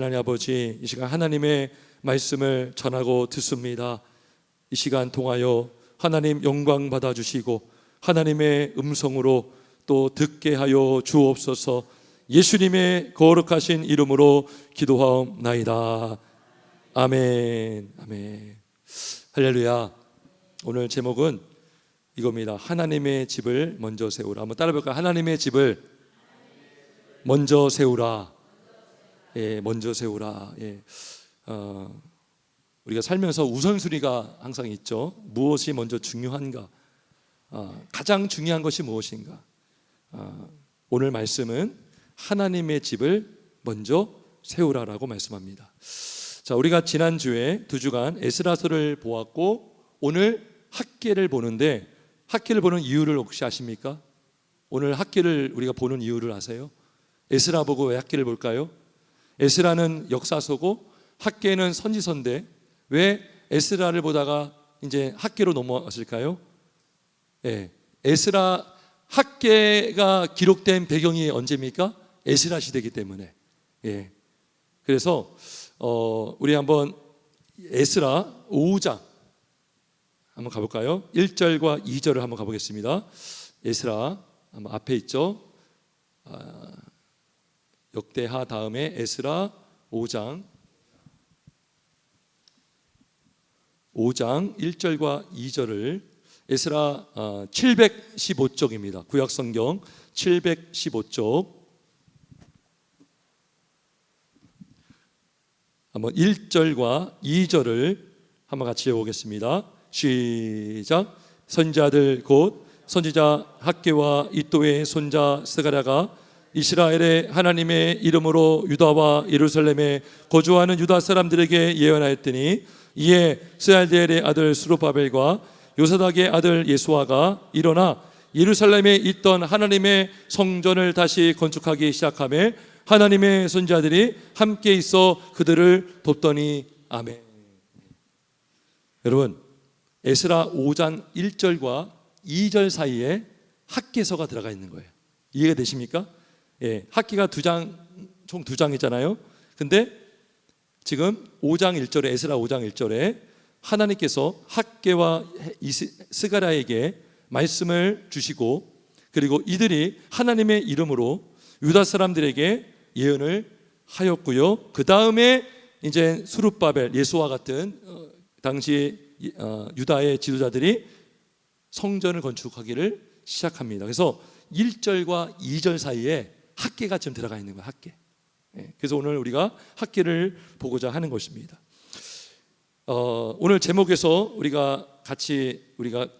하나님 아버지, 이 시간 하나님의 말씀을 전하고 듣습니다. 이 시간 통하여 하나님 영광 받아주시고 하나님의 음성으로 또 듣게 하여 주옵소서. 예수님의 거룩하신 이름으로 기도하옵나이다. 아멘. 아멘. 할렐루야. 오늘 제목은 이겁니다. 하나님의 집을 먼저 세우라. 한번 따라 볼까요? 하나님의 집을 먼저 세우라. 예, 먼저 세우라. 예. 우리가 살면서 우선순위가 항상 있죠. 무엇이 먼저 중요한가? 가장 중요한 것이 무엇인가? 오늘 말씀은 하나님의 집을 먼저 세우라라고 말씀합니다. 자, 우리가 지난주에 2주간 에스라서를 보았고 오늘 학개를 보는데, 학개를 보는 이유를 혹시 아십니까? 오늘 학개를 우리가 보는 이유를 아세요? 에스라 보고 왜 학개를 볼까요? 에스라는 역사서고 학개는 선지서인데 왜 에스라를 보다가 이제 학개로 넘어왔을까요? 예, 에스라 학개가 기록된 배경이 언제입니까? 에스라 시대이기 때문에. 예, 그래서 우리 한번 에스라 5장 한번 가볼까요? 1절과 2절을 한번 가보겠습니다. 에스라 한번 앞에 있죠. 역대하 다음에 에스라 5장 1절과 2절을 에스라 715쪽입니다. 구약성경 715쪽 한번 1절과 2절을 한번 같이 읽어보겠습니다. 시작. 선지자들 곧 선지자 학개와 이도의 손자 스가랴가 이스라엘의 하나님의 이름으로 유다와 예루살렘에 거주하는 유다 사람들에게 예언하였더니 이에 스알디엘의 아들 스룹바벨과 요사닥의 아들 예수아가 일어나 예루살렘에 있던 하나님의 성전을 다시 건축하기 시작하며 하나님의 선지자들이 함께 있어 그들을 돕더니. 아멘. 여러분, 에스라 5장 1절과 2절 사이에 학개서가 들어가 있는 거예요. 이해가 되십니까? 예, 학기가 총 2장이잖아요. 근데 지금 5장 1절에 에스라 5장 1절에 하나님께서 학개와 스가랴에게 말씀을 주시고 그리고 이들이 하나님의 이름으로 유다 사람들에게 예언을 하였고요. 그 다음에 이제 스룹바벨, 예수와 같은 당시 유다의 지도자들이 성전을 건축하기를 시작합니다. 그래서 1절과 2절 사이에 학개가 지금 들어가 있는 거예요. 학개. 그래서 오늘 우리가 학개를 보고자 하는 것입니다. 오늘 제목에서 우리가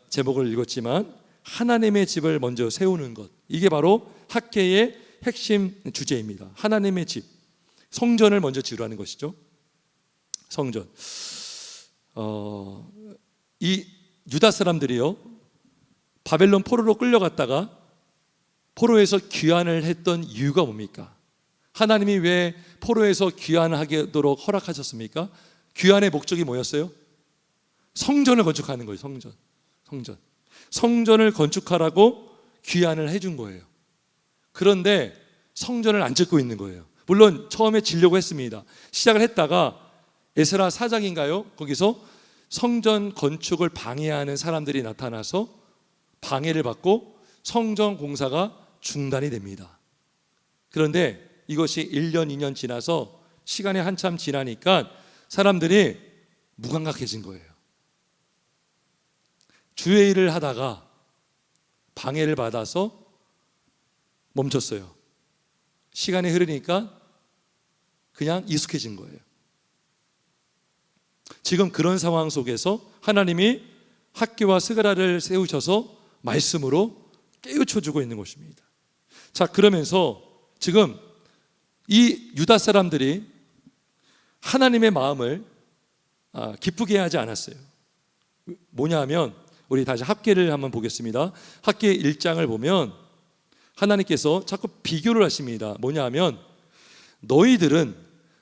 제목을 읽었지만 하나님의 집을 먼저 세우는 것, 이게 바로 학개의 핵심 주제입니다. 하나님의 집, 성전을 먼저 지으라는 것이죠. 성전. 이 유다 사람들이요, 바벨론 포로로 끌려갔다가 포로에서 귀환을 했던 이유가 뭡니까? 하나님이 왜 포로에서 귀환을 하도록 허락하셨습니까? 귀환의 목적이 뭐였어요? 성전을 건축하는 거예요. 성전을 건축하라고 귀환을 해준 거예요. 그런데 성전을 안 짓고 있는 거예요. 물론 처음에 지려고 했습니다. 시작을 했다가 에스라 4장인가요? 거기서 성전 건축을 방해하는 사람들이 나타나서 방해를 받고 성전 공사가 중단이 됩니다. 그런데 이것이 1년, 2년 지나서 시간이 한참 지나니까 사람들이 무감각해진 거예요. 주의 일을 하다가 방해를 받아서 멈췄어요. 시간이 흐르니까 그냥 익숙해진 거예요. 지금 그런 상황 속에서 하나님이 학개와 스가랴를 세우셔서 말씀으로 깨우쳐주고 있는 것입니다. 자, 그러면서 지금 이 유다 사람들이 하나님의 마음을 기쁘게 하지 않았어요. 뭐냐 하면 우리 다시 학개를 한번 보겠습니다. 학개 1장을 보면 하나님께서 자꾸 비교를 하십니다. 뭐냐 하면 너희들은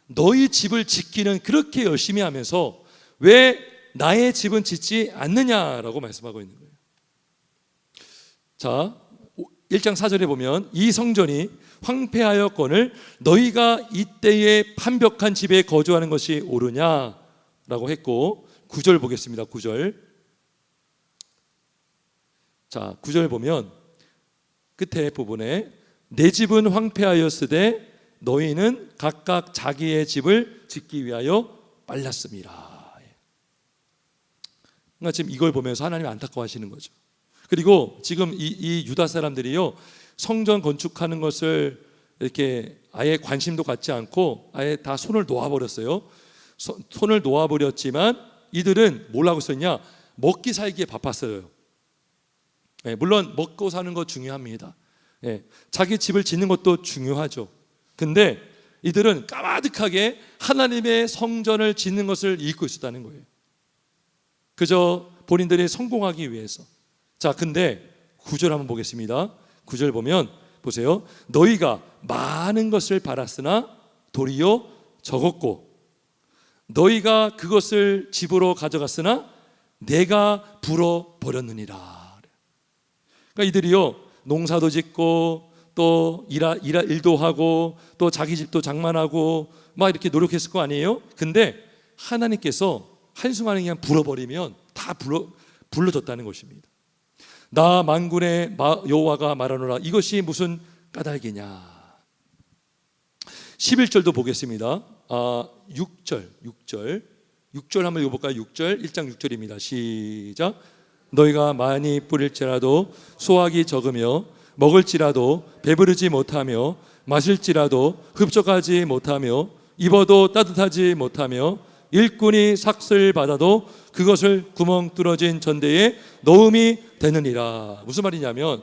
너희 집을 짓기는 그렇게 열심히 하면서 왜 나의 집은 짓지 않느냐라고 말씀하고 있는 거예요. 자, 1장 4절에 보면 이 성전이 황폐하였거늘 너희가 이때에 판벽한 집에 거주하는 것이 옳으냐라고 했고, 9절 보겠습니다. 9절. 자, 9절 보면 끝에 부분에 내 집은 황폐하였으되 너희는 각각 자기의 집을 짓기 위하여 빨랐습니다. 그러니까 지금 이걸 보면서 하나님이 안타까워하시는 거죠. 그리고 지금 이 유다 사람들이요, 성전 건축하는 것을 이렇게 아예 관심도 갖지 않고 아예 다 손을 놓아버렸어요. 손을 놓아버렸지만 이들은 뭘 하고 있었냐? 먹기 살기에 바빴어요. 물론 먹고 사는 거 중요합니다. 자기 집을 짓는 것도 중요하죠. 근데 이들은 까마득하게 하나님의 성전을 짓는 것을 잊고 있었다는 거예요. 그저 본인들이 성공하기 위해서. 자, 근데 9절 한번 보겠습니다. 9절 보면 보세요. 너희가 많은 것을 바랐으나 도리어 적었고 너희가 그것을 집으로 가져갔으나 내가 불어버렸느니라. 그러니까 이들이요, 농사도 짓고 또 일도 하고 또 자기 집도 장만하고 막 이렇게 노력했을 거 아니에요? 근데 하나님께서 한순간에 그냥 불어버리면 다 불러졌다는 것입니다. 나 만군의 여호와가 말하노라 이것이 무슨 까닭이냐. 11절도 보겠습니다. 6절 한번 읽어볼까요? 6절, 1장 6절입니다. 시작. 너희가 많이 뿌릴지라도 수확이 적으며 먹을지라도 배부르지 못하며 마실지라도 흡족하지 못하며 입어도 따뜻하지 못하며 일꾼이 삭슬 받아도 그것을 구멍 뚫어진 전대에 넣음이 되느니라. 무슨 말이냐면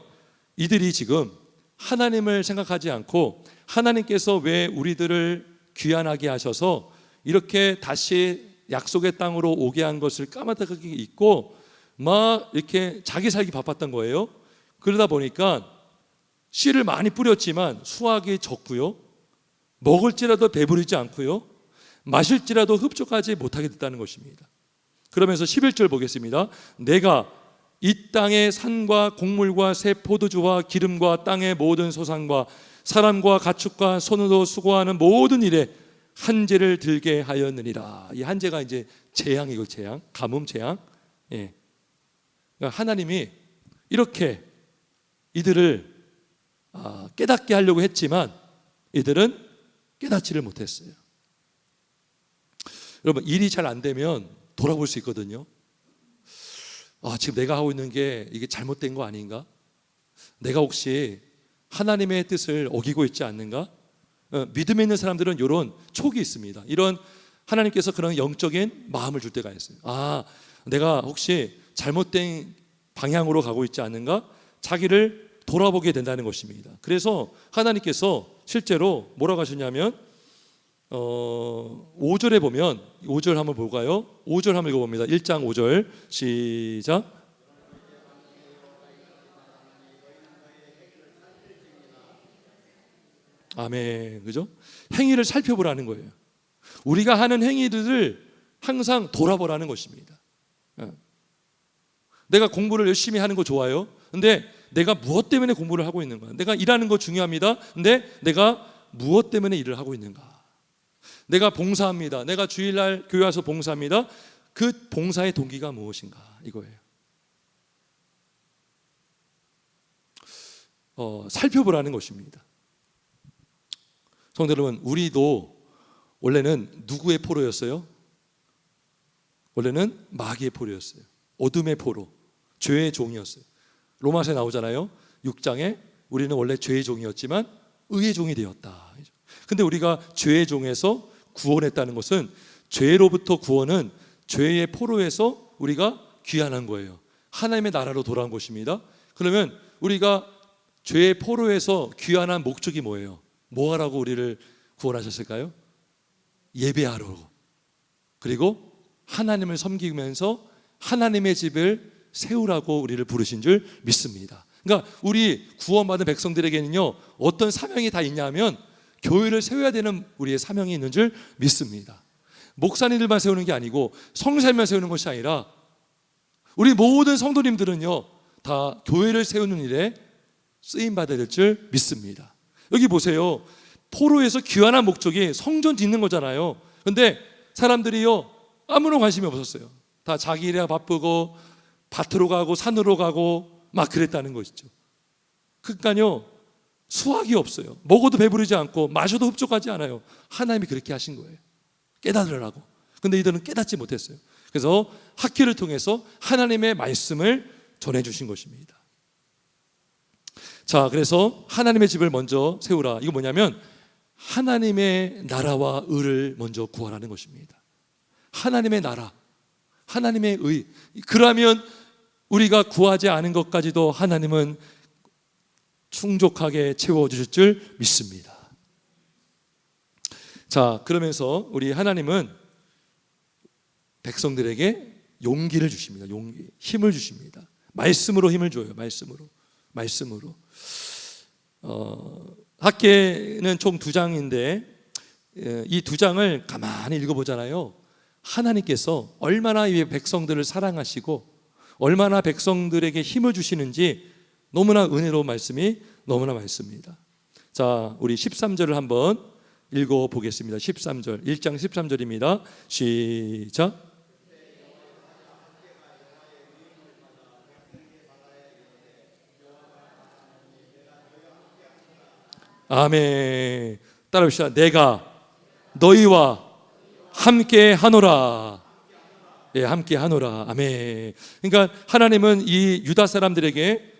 이들이 지금 하나님을 생각하지 않고 하나님께서 왜 우리들을 귀환하게 하셔서 이렇게 다시 약속의 땅으로 오게 한 것을 까마득하게 잊고 막 이렇게 자기 살기 바빴던 거예요. 그러다 보니까 씨를 많이 뿌렸지만 수확이 적고요, 먹을지라도 배부르지 않고요, 마실지라도 흡족하지 못하게 됐다는 것입니다. 그러면서 11절 보겠습니다. 내가 이 땅의 산과 곡물과 새 포도주와 기름과 땅의 모든 소산과 사람과 가축과 손으로 수고하는 모든 일에 한재를 들게 하였느니라. 이 한재가 이제 재앙이고, 재앙, 가뭄 재앙. 그러니까 하나님이 이렇게 이들을 깨닫게 하려고 했지만 이들은 깨닫지를 못했어요. 여러분, 일이 잘 안 되면 돌아볼 수 있거든요. 지금 내가 하고 있는 게 이게 잘못된 거 아닌가? 내가 혹시 하나님의 뜻을 어기고 있지 않는가? 믿음에 있는 사람들은 이런 촉이 있습니다. 이런 하나님께서 그런 영적인 마음을 줄 때가 있어요. 내가 혹시 잘못된 방향으로 가고 있지 않는가? 자기를 돌아보게 된다는 것입니다. 그래서 하나님께서 실제로 뭐라고 하셨냐면 5절에 보면 5절 한번 볼까요? 5절 한번 읽어봅니다. 1장 5절 시작. 아멘. 그죠? 행위를 살펴보라는 거예요. 우리가 하는 행위들을 항상 돌아보라는 것입니다. 내가 공부를 열심히 하는 거 좋아요. 근데 내가 무엇 때문에 공부를 하고 있는가? 내가 일하는 거 중요합니다. 근데 내가 무엇 때문에 일을 하고 있는가? 내가 봉사합니다. 내가 주일날 교회 와서 봉사합니다. 그 봉사의 동기가 무엇인가? 이거예요. 살펴보라는 것입니다. 성도 여러분, 우리도 원래는 누구의 포로였어요? 원래는 마귀의 포로였어요. 어둠의 포로, 죄의 종이었어요. 로마서에 나오잖아요. 6장에 우리는 원래 죄의 종이었지만 의의 종이 되었다. 근데 우리가 죄의 종에서 구원했다는 것은, 죄로부터 구원은 죄의 포로에서 우리가 귀환한 거예요. 하나님의 나라로 돌아온 것입니다. 그러면 우리가 죄의 포로에서 귀환한 목적이 뭐예요? 뭐 하라고 우리를 구원하셨을까요? 예배하러, 그리고 하나님을 섬기면서 하나님의 집을 세우라고 우리를 부르신 줄 믿습니다. 그러니까 우리 구원받은 백성들에게는요, 어떤 사명이 다 있냐면 교회를 세워야 되는 우리의 사명이 있는 줄 믿습니다. 목사님들만 세우는 게 아니고 성사님만 세우는 것이 아니라 우리 모든 성도님들은요, 다 교회를 세우는 일에 쓰임 받아야 될 줄 믿습니다. 여기 보세요. 포로에서 귀환한 목적이 성전 짓는 거잖아요. 근데 사람들이요 아무런 관심이 없었어요. 다 자기 일에 바쁘고 밭으로 가고 산으로 가고 막 그랬다는 것이죠. 그러니까요 수확이 없어요. 먹어도 배부르지 않고 마셔도 흡족하지 않아요. 하나님이 그렇게 하신 거예요. 깨달으라고. 근데 이들은 깨닫지 못했어요. 그래서 학교를 통해서 하나님의 말씀을 전해주신 것입니다. 자, 그래서 하나님의 집을 먼저 세우라. 이거 뭐냐면 하나님의 나라와 의를 먼저 구하라는 것입니다. 하나님의 나라, 하나님의 의. 그러면 우리가 구하지 않은 것까지도 하나님은 충족하게 채워주실 줄 믿습니다. 자, 그러면서 우리 하나님은 백성들에게 용기를 주십니다. 용기, 힘을 주십니다. 말씀으로 힘을 줘요. 말씀으로. 학계는 총 2장인데 이 2장을 가만히 읽어보잖아요. 하나님께서 얼마나 이 백성들을 사랑하시고 얼마나 백성들에게 힘을 주시는지 너무나 은혜로운 말씀이 너무나 많습니다. 자, 우리 13절을 한번 읽어보겠습니다. 13절, 1장 13절입니다. 시작. 아멘. 따라합시다. 내가 너희와 함께 하노라. 예, 함께 하노라. 아멘. 그러니까 하나님은 이 유다 사람들에게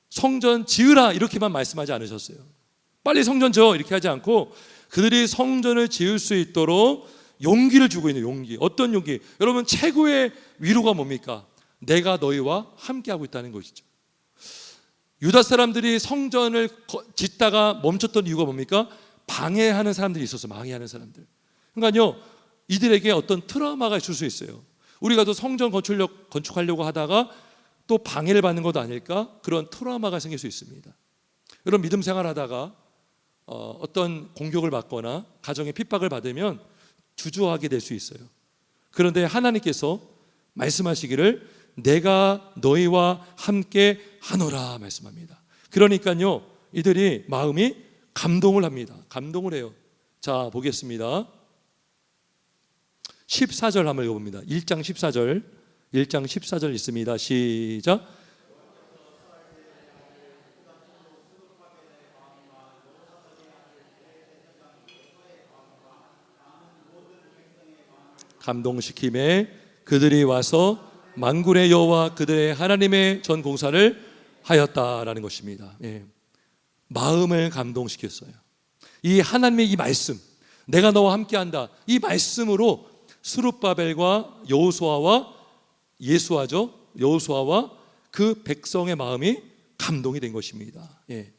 성전 지으라 이렇게만 말씀하지 않으셨어요. 빨리 성전 지어 이렇게 하지 않고 그들이 성전을 지을 수 있도록 용기를 주고 있는 용기. 어떤 용기? 여러분 최고의 위로가 뭡니까? 내가 너희와 함께 하고 있다는 것이죠. 유다 사람들이 성전을 짓다가 멈췄던 이유가 뭡니까? 방해하는 사람들이 있었어요. 방해하는 사람들. 그러니까요 이들에게 어떤 트라우마가 있을 수 있어요. 우리가 또 성전 건축하려고 하다가 또 방해를 받는 것도 아닐까? 그런 트라우마가 생길 수 있습니다. 여러분 믿음 생활하다가 어떤 공격을 받거나 가정의 핍박을 받으면 주저하게 될 수 있어요. 그런데 하나님께서 말씀하시기를 내가 너희와 함께 하노라 말씀합니다. 그러니까요 이들이 마음이 감동을 합니다. 감동을 해요. 자, 보겠습니다. 14절 한번 읽어봅니다. 1장 14절 있습니다. 시작. 감동시킴에 그들이 와서 만군의 여호와 그들의 하나님의 전 공사를 하였다라는 것입니다. 예. 마음을 감동시켰어요. 이 하나님의 이 말씀, 내가 너와 함께한다. 이 말씀으로 스룹바벨과 여호수아와 예수아죠. 여호수아와 그 백성의 마음이 감동이 된 것입니다. 예.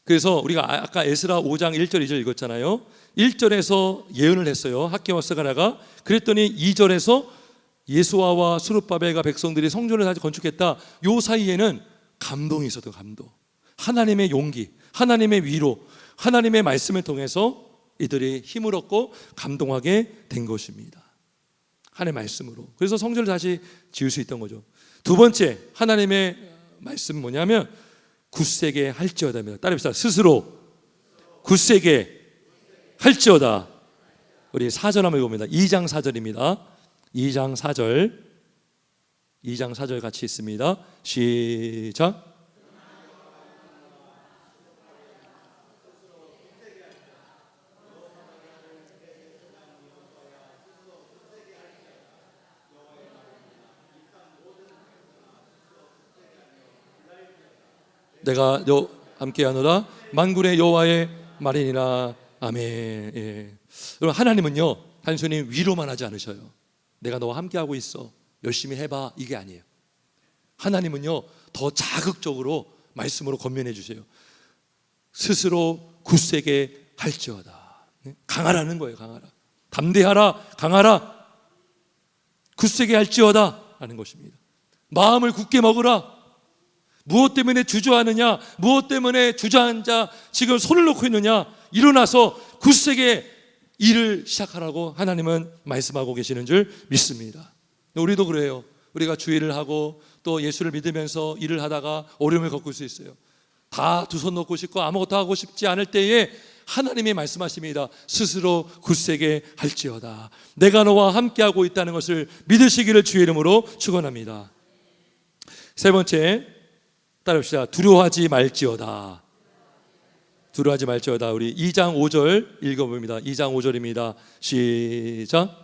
그래서 우리가 아까 에스라 5장 1절 2절 읽었잖아요. 1절에서 예언을 했어요. 학개와 스가랴가. 그랬더니 2절에서 예수아와 스룹바벨과 백성들이 성전을 다시 건축했다. 요 사이에는 감동이 있었던 감동. 하나님의 용기, 하나님의 위로, 하나님의 말씀을 통해서 이들이 힘을 얻고 감동하게 된 것입니다. 하나님의 말씀으로. 그래서 성전을 다시 지을 수 있던 거죠. 두 번째 하나님의 말씀은 뭐냐면 굳세게 할지어다입니다. 따라합시다. 스스로 굳세게 할지어다. 우리 4절 한번 읽어봅니다. 2장 4절입니다. 2장 4절 같이 있습니다. 시작. 내가 너 함께하노라 만군의 여호와의 말이니라. 아멘. 예. 여러분 하나님은요 단순히 위로만 하지 않으셔요. 내가 너와 함께하고 있어 열심히 해봐 이게 아니에요. 하나님은요 더 자극적으로 말씀으로 권면해 주세요. 스스로 굳세게 할지어다. 강하라는 거예요. 강하라. 담대하라. 강하라. 굳세게 할지어다 라는 것입니다. 마음을 굳게 먹으라. 무엇 때문에 주저하느냐, 무엇 때문에 주저앉아 지금 손을 놓고 있느냐, 일어나서 굳세게 일을 시작하라고 하나님은 말씀하고 계시는 줄 믿습니다. 우리도 그래요. 우리가 주일을 하고 또 예수를 믿으면서 일을 하다가 어려움을 겪을 수 있어요. 다 두 손 놓고 싶고 아무것도 하고 싶지 않을 때에 하나님이 말씀하십니다. 스스로 굳세게 할지어다. 내가 너와 함께하고 있다는 것을 믿으시기를 주의 이름으로 축원합니다. 세 번째, 따라합시다. 두려워하지 말지어다. 두려워하지 말지어다. 우리 2장 5절 읽어봅니다. 2장 5절입니다. 시작.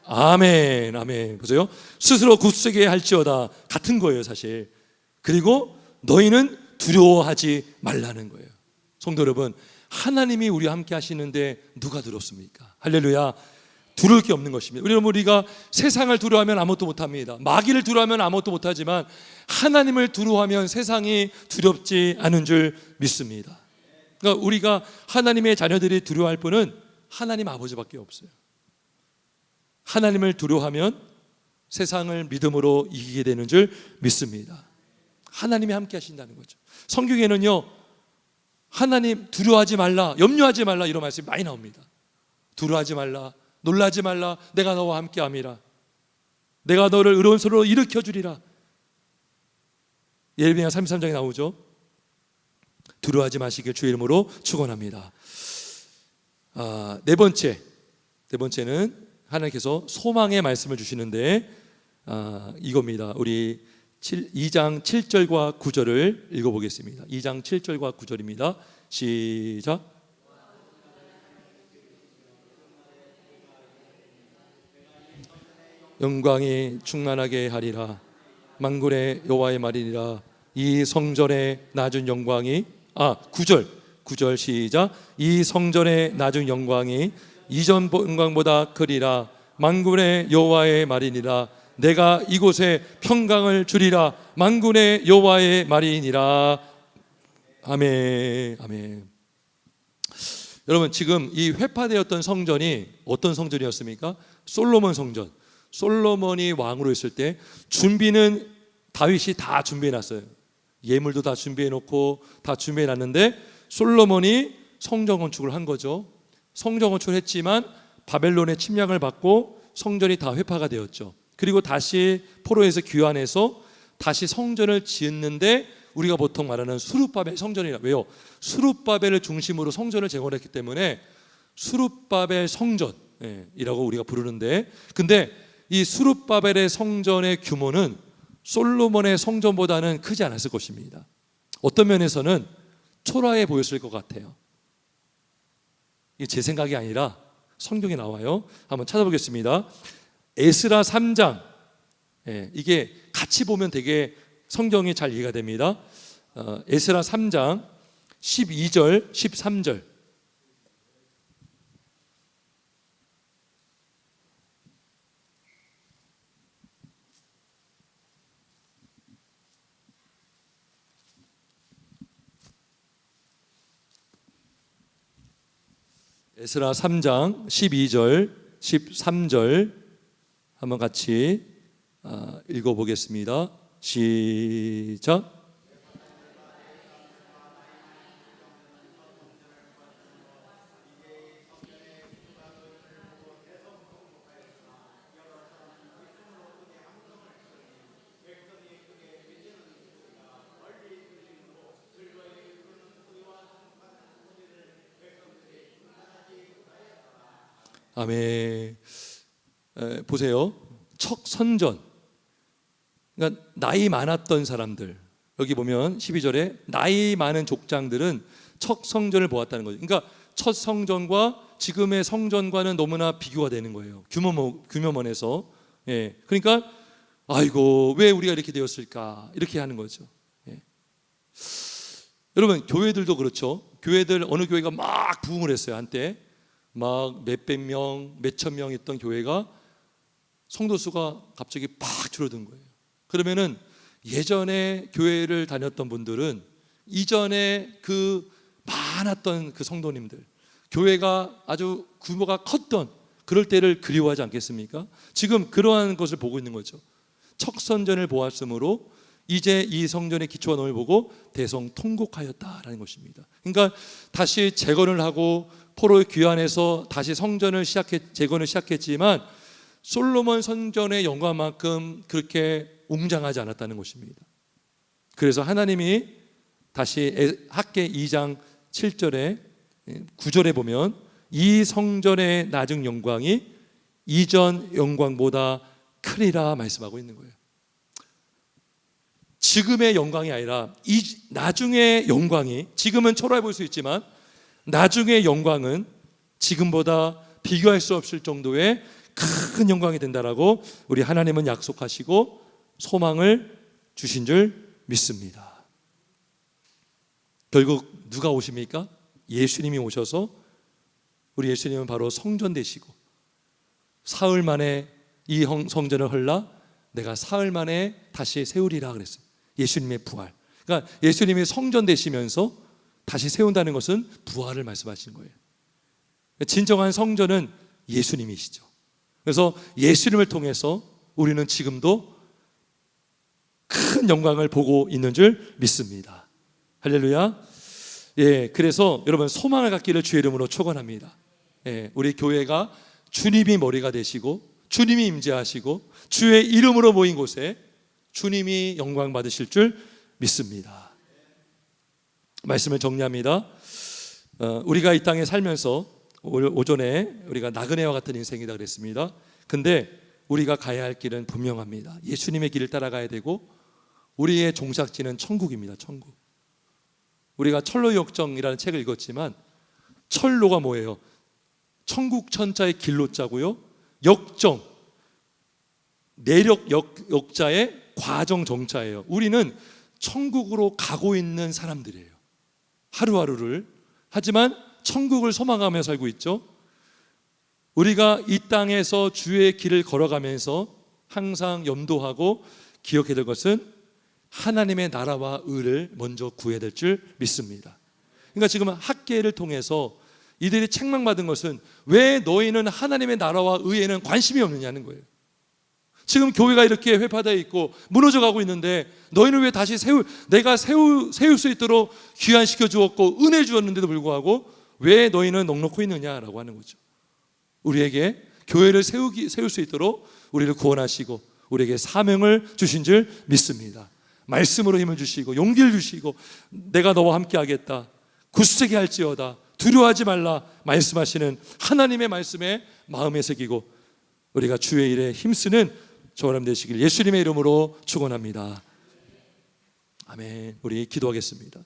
아멘, 아멘. 보세요. 스스로 굳세게 할지어다. 같은 거예요, 사실. 그리고 너희는 두려워하지 말라는 거예요. 성도 여러분, 하나님이 우리와 함께 하시는데 누가 두렵습니까? 할렐루야. 두려울 게 없는 것입니다. 우리가 세상을 두려워하면 아무것도 못합니다. 마귀를 두려워하면 아무것도 못하지만 하나님을 두려워하면 세상이 두렵지 않은 줄 믿습니다. 그러니까 우리가 하나님의 자녀들이 두려워할 분은 하나님 아버지밖에 없어요. 하나님을 두려워하면 세상을 믿음으로 이기게 되는 줄 믿습니다. 하나님이 함께 하신다는 거죠. 성경에는요, 하나님 두려워하지 말라, 염려하지 말라 이런 말씀이 많이 나옵니다. 두려워하지 말라, 놀라지 말라, 내가 너와 함께 함이라, 내가 너를 의로운 손으로 일으켜 주리라. 예레미야 33장에 나오죠. 두려워하지 마시길 주의 이름으로 축원합니다. 네 번째는 하나님께서 소망의 말씀을 주시는데 이겁니다. 우리 2장 7절과 9절을 읽어보겠습니다. 2장 7절과 9절입니다. 시작. 영광이 충만하게 하리라. 만군의 여호와의 말이니라. 이 성전의 낮은 영광이 9절 시작. 이 성전의 낮은 영광이 이전 영광보다 크리라. 만군의 여호와의 말이니라. 내가 이곳에 평강을 주리라. 만군의 여호와의 말이니라. 아멘, 아멘. 여러분, 지금 이 회파되었던 성전이 어떤 성전이었습니까? 솔로몬 성전. 솔로몬이 왕으로 있을 때 준비는 다윗이 다 준비해놨어요. 예물도 다 준비해놓고 다 준비해놨는데 솔로몬이 성전 건축을 한 거죠. 성전 건축을 했지만 바벨론의 침략을 받고 성전이 다 회파가 되었죠. 그리고 다시 포로에서 귀환해서 다시 성전을 짓는데 우리가 보통 말하는 수룹바벨 성전이라. 왜요? 수룹바벨을 중심으로 성전을 재건했기 때문에 수룹바벨 성전이라고 우리가 부르는데, 근데 이 수룹바벨의 성전의 규모는 솔로몬의 성전보다는 크지 않았을 것입니다. 어떤 면에서는 초라해 보였을 것 같아요. 이게 제 생각이 아니라 성경에 나와요. 한번 찾아보겠습니다. 에스라 3장. 이게 같이 보면 되게 성경이 잘 이해가 됩니다. 에스라 3장 12절 13절. 에스라 3장 12절 13절 한번 같이 읽어보겠습니다. 시작. 아멘. 보세요. 척선전. 그러니까 나이 많았던 사람들. 여기 보면 12절에 나이 많은 족장들은 척성전을 보았다는 거죠. 그러니까 첫 성전과 지금의 성전과는 너무나 비교가 되는 거예요. 규모면에서. 그러니까 아이고 왜 우리가 이렇게 되었을까 이렇게 하는 거죠. 여러분, 교회들도 그렇죠. 교회들 어느 교회가 막 부흥을 했어요. 한때 막 몇백 명, 몇천 명 있던 교회가 성도 수가 갑자기 팍 줄어든 거예요. 그러면은 예전에 교회를 다녔던 분들은 이전에 그 많았던 그 성도님들, 교회가 아주 규모가 컸던 그럴 때를 그리워하지 않겠습니까? 지금 그러한 것을 보고 있는 거죠. 척선전을 보았으므로 이제 이 성전의 기초가 너를 보고 대성통곡하였다라는 것입니다. 그러니까 다시 재건을 하고 포로의 귀환해서 다시 성전을 재건을 시작했지만 솔로몬 성전의 영광만큼 그렇게 웅장하지 않았다는 것입니다. 그래서 하나님이 다시 학개 2장 7절에 9절에 보면 이 성전의 낮은 영광이 이전 영광보다 크리라 말씀하고 있는 거예요. 지금의 영광이 아니라 이 나중의 영광이, 지금은 초라해 보일 수 있지만 나중의 영광은 지금보다 비교할 수 없을 정도의 큰 영광이 된다라고 우리 하나님은 약속하시고 소망을 주신 줄 믿습니다. 결국 누가 오십니까? 예수님이 오셔서, 우리 예수님은 바로 성전 되시고 사흘 만에 이 성전을 헐라 내가 사흘 만에 다시 세우리라 그랬어요. 예수님의 부활. 그러니까 예수님이 성전 되시면서 다시 세운다는 것은 부활을 말씀하신 거예요. 진정한 성전은 예수님이시죠. 그래서 예수님을 통해서 우리는 지금도 큰 영광을 보고 있는 줄 믿습니다. 할렐루야. 예, 그래서 여러분 소망을 갖기를 주의 이름으로 축원합니다. 예, 우리 교회가 주님이 머리가 되시고 주님이 임재하시고 주의 이름으로 모인 곳에 주님이 영광 받으실 줄 믿습니다. 말씀을 정리합니다. 우리가 이 땅에 살면서 오전에 우리가 나그네와 같은 인생이다 그랬습니다. 근데 우리가 가야 할 길은 분명합니다. 예수님의 길을 따라가야 되고 우리의 종착지는 천국입니다. 천국. 우리가 철로의 역정이라는 책을 읽었지만 철로가 뭐예요? 천국 천자의 길로 자고요, 역정, 내력 역자의 과정 정자예요. 우리는 천국으로 가고 있는 사람들이에요. 하루하루를. 하지만 천국을 소망하며 살고 있죠. 우리가 이 땅에서 주의 길을 걸어가면서 항상 염두하고 기억해야 될 것은 하나님의 나라와 의를 먼저 구해야 될 줄 믿습니다. 그러니까 지금 학계를 통해서 이들이 책망받은 것은 왜 너희는 하나님의 나라와 의에는 관심이 없느냐는 거예요. 지금 교회가 이렇게 회파되어 있고 무너져가고 있는데 너희는 왜 다시 내가 세울 수 있도록 귀환시켜 주었고 은혜 주었는데도 불구하고 왜 너희는 넉넉히 있느냐라고 하는 거죠. 우리에게 교회를 세울 수 있도록 우리를 구원하시고 우리에게 사명을 주신 줄 믿습니다. 말씀으로 힘을 주시고 용기를 주시고 내가 너와 함께 하겠다, 굳세게 할지어다, 두려워하지 말라 말씀하시는 하나님의 말씀에 마음에 새기고 우리가 주의 일에 힘쓰는 저와 여러분 되시길 예수님의 이름으로 축원합니다. 아멘. 우리 기도하겠습니다.